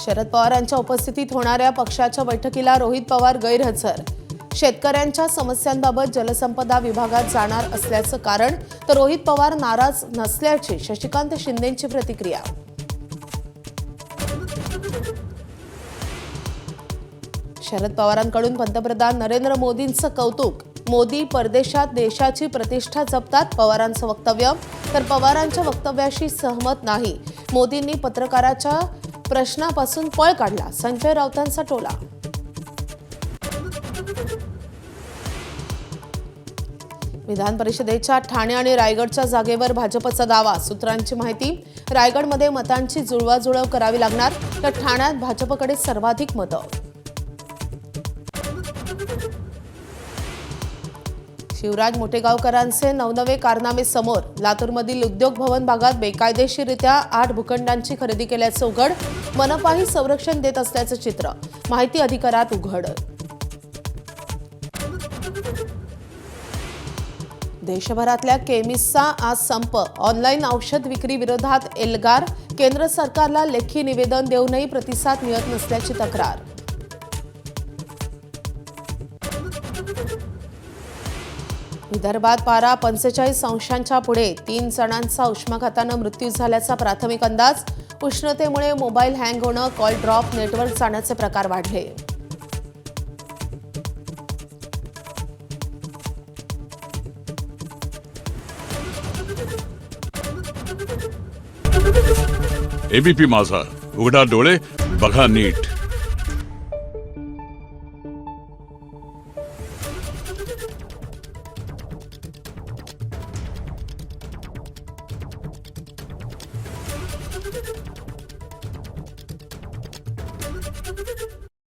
शरद पवारांच्या उपस्थितीत होणाऱ्या पक्षाच्या बैठकीला रोहित पवार गैरहजर। शेतकऱ्यांच्या समस्यांबाबत जलसंपदा विभागात जाणार असल्याचं कारण, तर रोहित पवार नाराज नसल्याची शशिकांत शिंदेंची प्रतिक्रिया। शरद पवारांकडून पंतप्रधान नरेंद्र मोदींचं कौतुक। मोदी परदेशात देशाची प्रतिष्ठा जपतात, पवारांचं वक्तव्य। तर पवारांच्या वक्तव्याशी सहमत नाही, मोदींनी पत्रकाराच्या प्रश्नापासून पळ काढला, संजय राऊतांचा टोला। विधान परिषदेच्या ठाणे आणि रायगडच्या जागेवर भाजपचा दावा। सूत्रांची माहिती, रायगडमध्ये मतांची जुळवाजुळव करावी लागणार, तर ठाण्यात भाजपकडे सर्वाधिक मतं। शिवराज मोटेगावकरांचे नवनवे कारनामे समोर। लातूरमधील उद्योग भवन भागात बेकायदेशीररित्या 8 भूखंडांची खरेदी केल्याचं उघड। मनपाही संरक्षण देत असल्याचं चित्र, माहिती अधिकारात उघड। देशभरातल्या केमिस्टचा आज संप। ऑनलाईन औषध विक्री विरोधात एल्गार। केंद्र सरकारला लेखी निवेदन देऊनही प्रतिसाद मिळत नसल्याची तक्रार। विदर्भात पारा 45 अंशांच्या पुढे। 3 जणांचा उष्माघातानं मृत्यू झाल्याचा प्राथमिक अंदाज। उष्णतेमुळे मोबाईल हँग होणं, कॉल ड्रॉप, नेटवर्क जाण्याचे प्रकार वाढले। एबीपी माझा, उघडा डोळे बघा नीट।